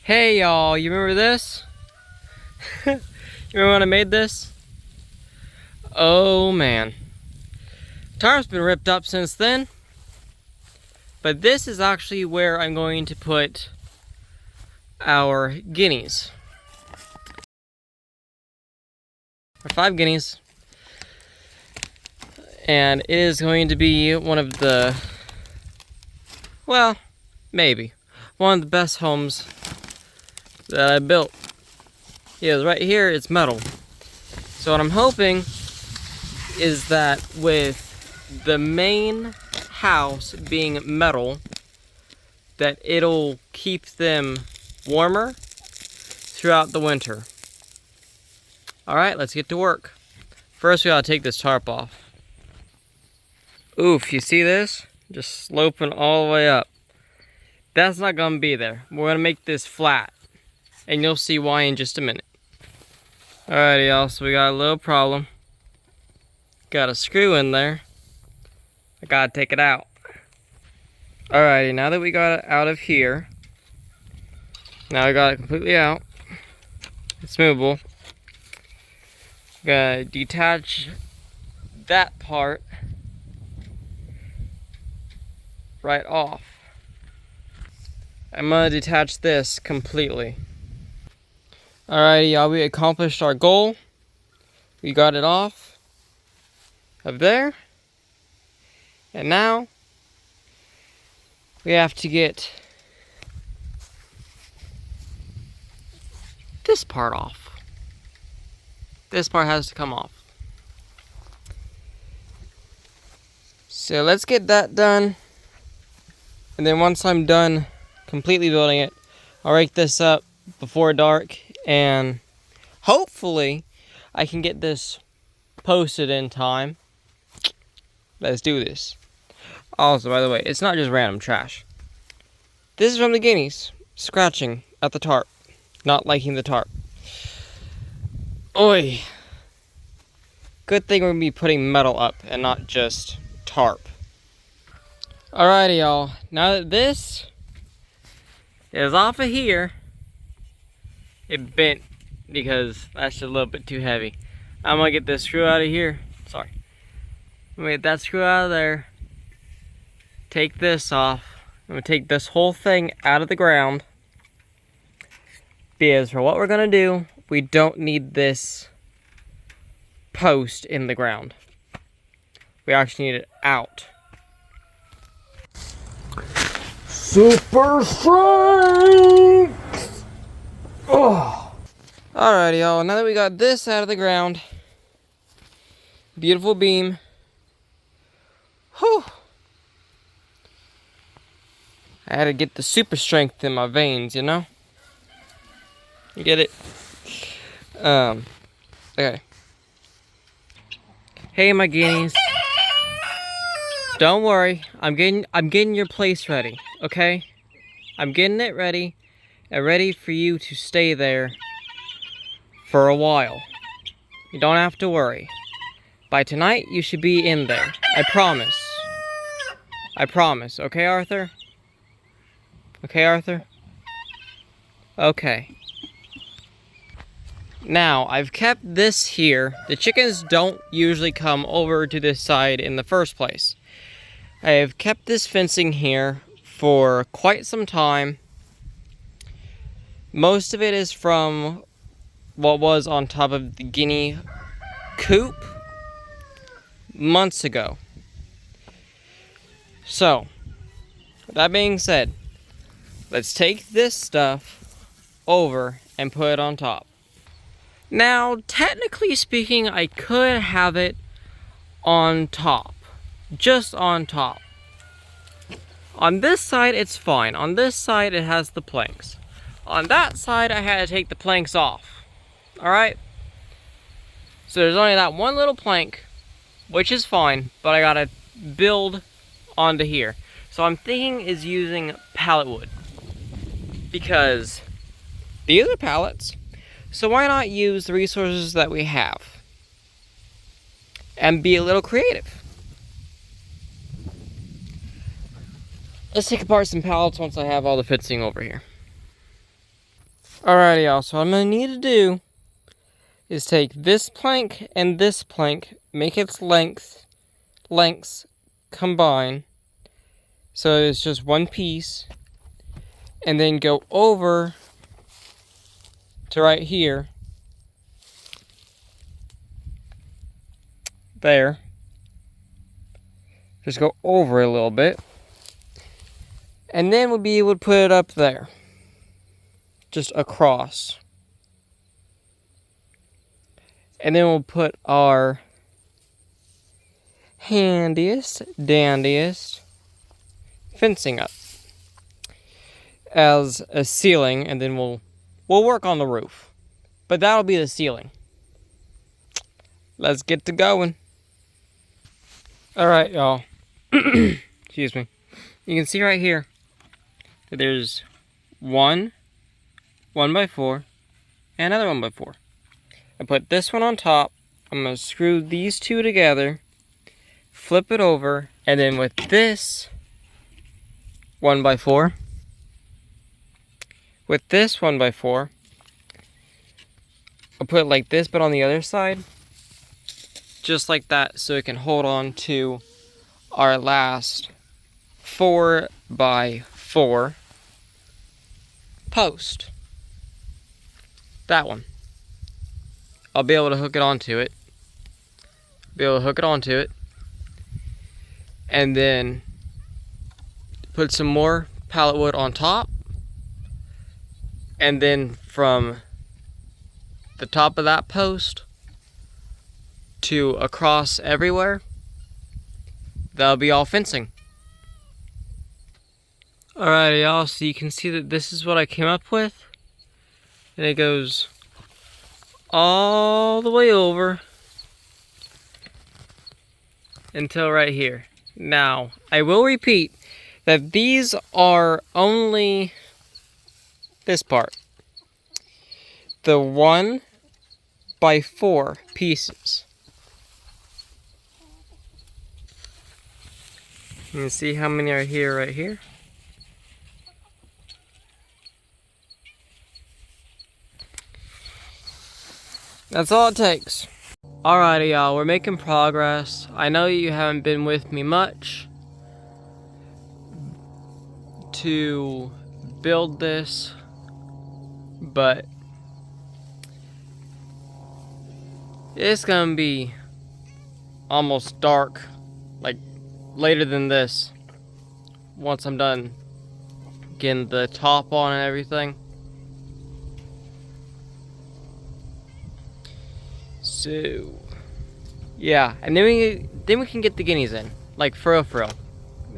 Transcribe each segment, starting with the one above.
Hey y'all, you remember this? You remember when I made this? Oh man. Tarp's been ripped up since then. But this is actually where I'm going to put our guineas. Our 5 guineas. And it is going to be one of the, well, maybe, one of the best homes that I built. Because right here it's metal. So what I'm hoping is that with the main house being metal, that it'll keep them warmer throughout the winter. Alright, let's get to work. First we gotta take this tarp off. Oof, you see this? Just sloping all the way up. That's not gonna be there. We're gonna make this flat. And you'll see why in just a minute. Alrighty y'all, so we got a little problem. Got a screw in there. I gotta take it out. Alrighty, now that we got it out of here, now I got it completely out. It's movable. Gotta detach that part right off. I'm gonna detach this completely. Alrighty, y'all, we accomplished our goal. We got it off of there. And now we have to get this part off. This part has to come off. So let's get that done. And then once I'm done completely building it, I'll rake this up before dark, and hopefully I can get this posted in time. Let's do this. Also, by the way, it's not just random trash. This is from the Guineas, scratching at the tarp, not liking the tarp. Oi! Good thing we're gonna be putting metal up and not just tarp. Alrighty, y'all. Now that this is off of here, it bent because that's just a little bit too heavy. I'm gonna get this screw out of here. Sorry. I'm gonna get that screw out of there. Take this off. I'm gonna take this whole thing out of the ground. Because for what we're gonna do, we don't need this post in the ground. We actually need it out. Super strength! Oh. Alrighty, y'all. Now that we got this out of the ground, beautiful beam. Whew. I had to get the super strength in my veins, you know? You get it? Okay. Hey, my guineas. Don't worry, I'm getting your place ready, okay? I'm getting it ready, and ready for you to stay there for a while. You don't have to worry. By tonight, you should be in there. I promise. I promise, okay, Arthur? Okay, Arthur? Okay. Now, I've kept this here. The chickens don't usually come over to this side in the first place. I have kept this fencing here for quite some time. Most of it is from what was on top of the guinea coop months ago. So, with that being said, let's take this stuff over and put it on top. Now, technically speaking, I could have it on top. Just on top. On this side, it's fine. On this side, it has the planks. On that side, I had to take the planks off. Alright? So there's only that one little plank, which is fine, but I gotta build onto here. So I'm thinking is using pallet wood. Because these are pallets. So why not use the resources that we have? And be a little creative. Let's take apart some pallets once I have all the fencing over here. Alrighty, y'all. So what I'm gonna need to do is take this plank and this plank, make its lengths combine, so it's just one piece, and then go over to right here. There. Just go over a little bit. And then we'll be able to put it up there. Just across. And then we'll put our handiest, dandiest fencing up as a ceiling, and then we'll work on the roof. But that'll be the ceiling. Let's get to going. Alright, y'all. Excuse me. You can see right here that there's one 1x4, and another 1x4. I put this one on top. I'm going to screw these two together, flip it over, and then with this 1x4, with this 1x4, I'll put it like this, but on the other side, just like that, so it can hold on to our last 4x4 post. That one. I'll be able to hook it onto it. And then put some more pallet wood on top. And then from the top of that post to across everywhere, that'll be all fencing. Alrighty, y'all, so you can see that this is what I came up with. And it goes all the way over until right here. Now, I will repeat that these are only this part. The 1x4 pieces. You can see how many are here, right here. That's all it takes. Alrighty, y'all, we're making progress. I know you haven't been with me much to build this, but it's gonna be almost dark, like later than this, once I'm done getting the top on and everything. So, yeah, and then we can get the guineas in, like for real,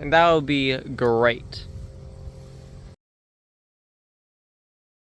and that would be great.